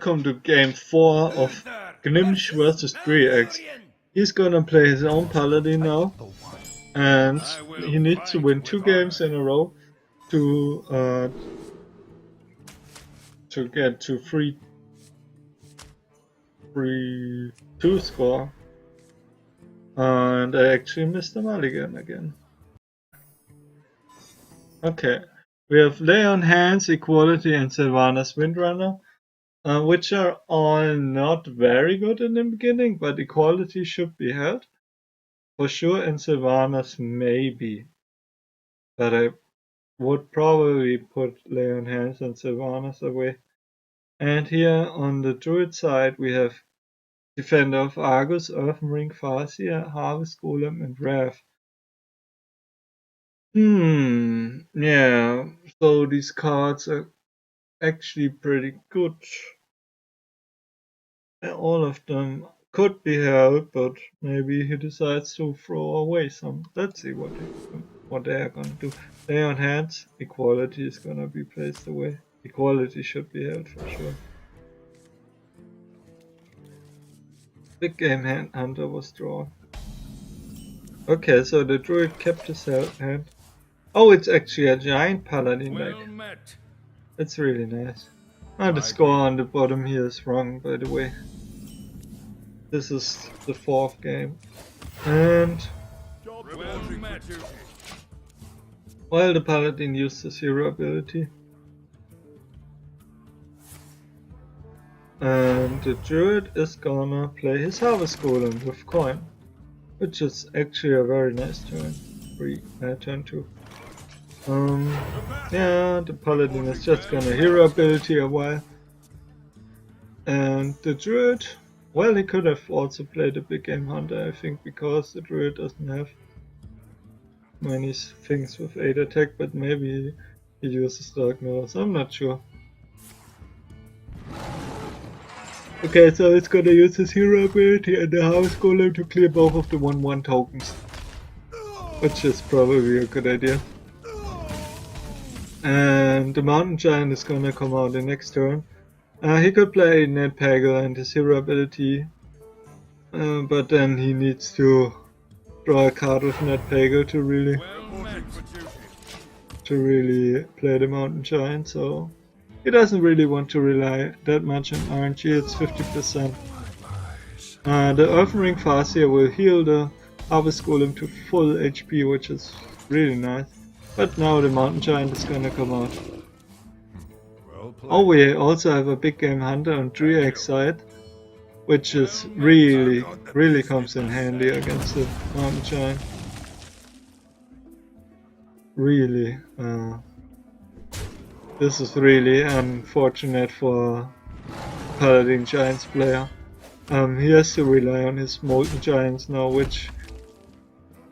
Welcome to game 4 of Gnimsh versus DrEaX. He's gonna play his own paladin now, and he needs to win 2 games in a row to get to 3-2 score. And I actually missed the mulligan again. Okay, we have Lay on Hands, Equality, and Sylvanas Windrunner. Which are all not very good in the beginning, but equality should be held for sure, and Sylvanas maybe. But I would probably put Lay on Hands and Sylvanas away. And here on the Druid side we have Defender of Argus, Earthen Ring, Farseer, Harvest Golem, and Wrath. Yeah, so these cards are actually pretty good. All of them could be held, but maybe he decides to throw away some. Let's see what they are gonna do. Lay on Hands, Equality is gonna be placed away. Equality should be held for sure. Big Game Hunter was drawn. Okay, so the Druid kept his hand. Oh, it's actually a giant paladin deck. It's really nice. Oh, the score on the bottom here is wrong, by the way. This is the 4th game. And while the paladin used his hero ability, and the druid is gonna play his harvest golem with coin, which is actually a very nice turn. Turn 2. Yeah, the paladin is just gonna hero ability a while, and the druid, well, he could have also played a big game hunter, I think, because the druid doesn't have many things with 8 attack, but maybe he uses Dark Mirrors, I'm not sure. Okay, so it's gonna use his hero ability and the house golem to clear both of the 1/1 tokens, which is probably a good idea. And the mountain giant is gonna come out the next turn. He could play Ned Pagel and his hero ability, but then he needs to draw a card with Ned Pagel to really play the mountain giant, so he doesn't really want to rely that much on RNG, it's 50%. The Earthen Ring Farseer will heal the Harvest Golem to full HP, which is really nice. But now the mountain giant is gonna come out. Oh, we also have a big game hunter on DrEaX side, which is really comes in handy against the mountain giant. Really, this is really unfortunate for Paladin Giants player. He has to rely on his Molten Giants now, which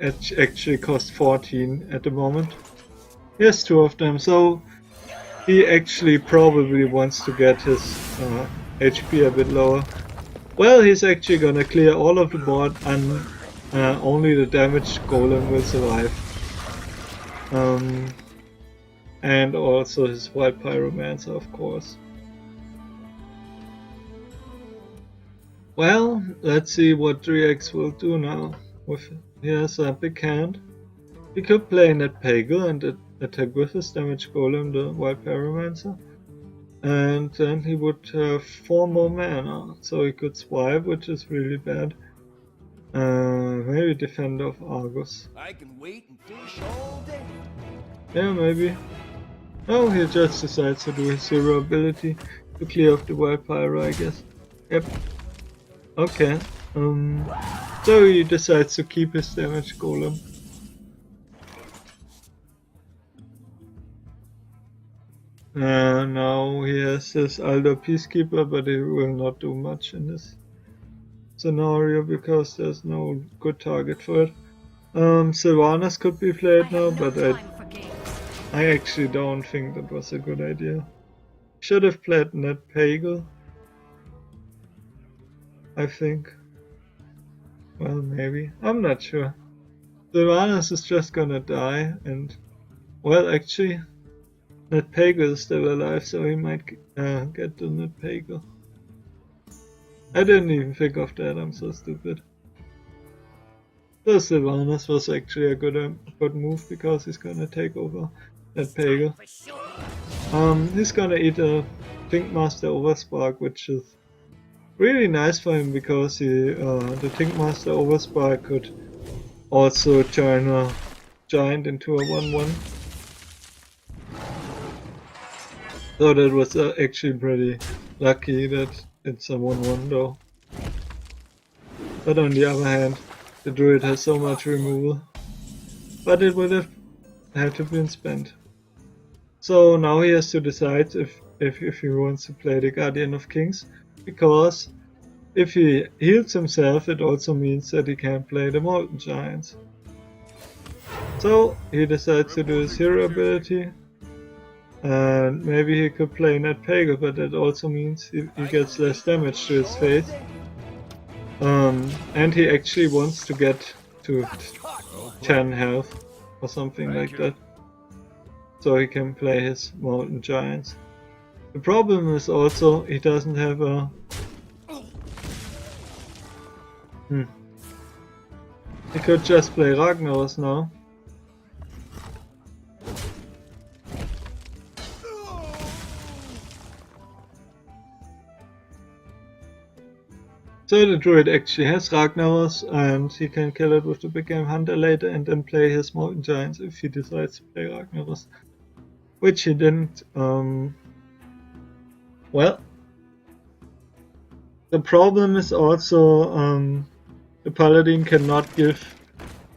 actually cost 14 at the moment. He has 2 of them, so he actually probably wants to get his HP a bit lower. Well, he's actually gonna clear all of the board and only the damaged golem will survive. And also his Wild Pyromancer, of course. Well, let's see what DrEaX will do now. He has a big hand. He could play Ned Pagel and attack with his damage golem, the Wild Pyromancer. And then he would have 4 more mana, so he could swipe, which is really bad. Maybe Defender of Argus. I can wait and fish all day. Yeah, maybe. Oh, he just decides to do his hero ability to clear off the Wild Pyro, I guess. Yep. Okay. So he decides to keep his damage golem. Now he has this Alder Peacekeeper, but it will not do much in this scenario because there's no good target for it. Sylvanas could be played now, but I actually don't think that was a good idea. Should have played Ned Pagel, I think. Well, maybe. I'm not sure. Sylvanas is just gonna die, and well, actually, Ned Pagel is still alive, so he might get to Ned Pagel. I didn't even think of that, I'm so stupid. So Sylvanas was actually a good move because he's gonna take over that Pagel. He's gonna eat a Thinkmaster Overspark, which is really nice for him because the Thinkmaster Overspark could also turn a giant into a 1/1. So that was actually pretty lucky that it's a 1/1 though. But on the other hand, the druid has so much removal. But it would have had to been spent. So now he has to decide if he wants to play the Guardian of Kings, because if he heals himself, it also means that he can't play the Molten Giants. So he decides to do his hero ability, and maybe he could play Ned Pagel, but that also means he gets less damage to his face. And he actually wants to get to 10 health or something like that, so he can play his Molten Giants. The problem is also he doesn't have a... He could just play Ragnaros now. So the druid actually has Ragnaros, and he can kill it with the Big Game Hunter later and then play his Molten Giants if he decides to play Ragnaros. Which he didn't. Well, the problem is also the Paladin cannot give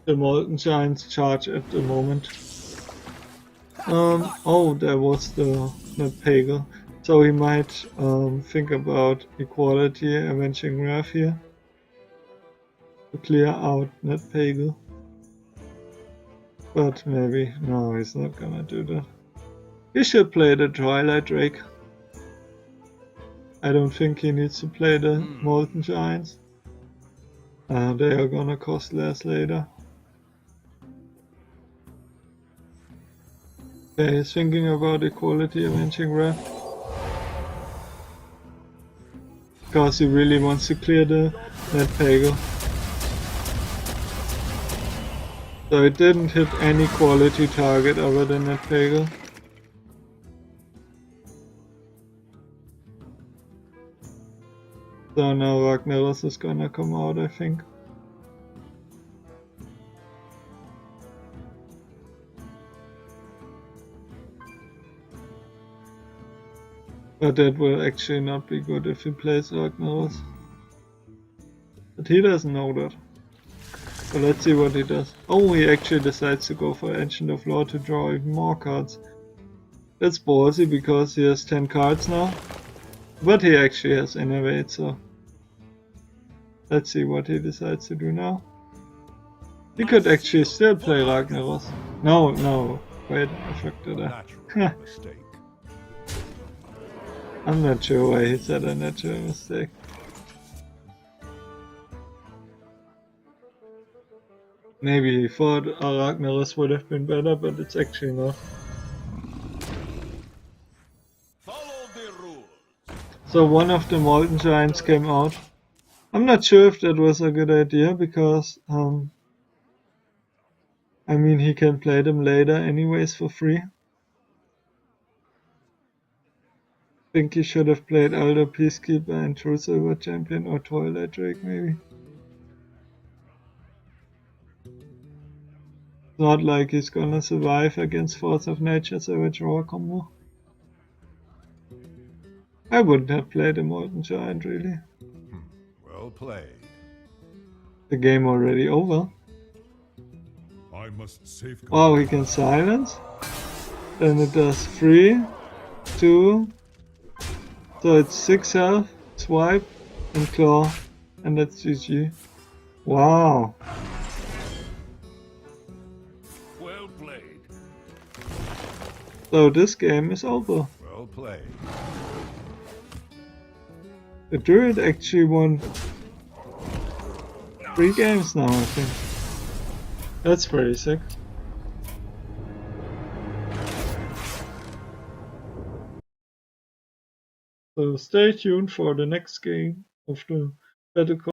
the Molten Giants charge at the moment. Oh, there was the Pagel. So he might think about equality, avenging Wrath here to clear out Ned Pagel. But maybe, no, he's not gonna do that. He should play the Twilight Drake. I don't think he needs to play the Molten Giants. They are gonna cost less later. Okay, he's thinking about equality, avenging Wrath. Because he really wants to clear the Ned Pagel. So it didn't hit any quality target other than Ned Pagel. So now Ragnaros is gonna come out, I think. But that will actually not be good if he plays Ragnaros. But he doesn't know that. So let's see what he does. Oh, he actually decides to go for Ancient of Law to draw even more cards. That's ballsy because he has 10 cards now. But he actually has Innovate, so let's see what he decides to do now. He could actually still play Ragnaros. No, wait, I fucked it up. I'm not sure why he said a natural mistake. Maybe he thought Ragnaros would have been better, but it's actually not. Follow the rules. So one of the Molten Giants came out. I'm not sure if that was a good idea because, I mean, he can play them later anyways for free. I think he should have played Elder Peacekeeper and True Silver Champion or Twilight Drake maybe. It's not like he's gonna survive against Force of Nature Savage Roar combo. I wouldn't have played a Molten Giant really. Well played. The game already over. I must safeguard. Oh, he can silence. Then it does 3, 2. So it's 6 health, swipe, and claw, and that's GG. Wow. Well played. So this game is over. Well played. The druid actually won 3 games now, I think. That's pretty sick. So stay tuned for the next game. of the battlecore.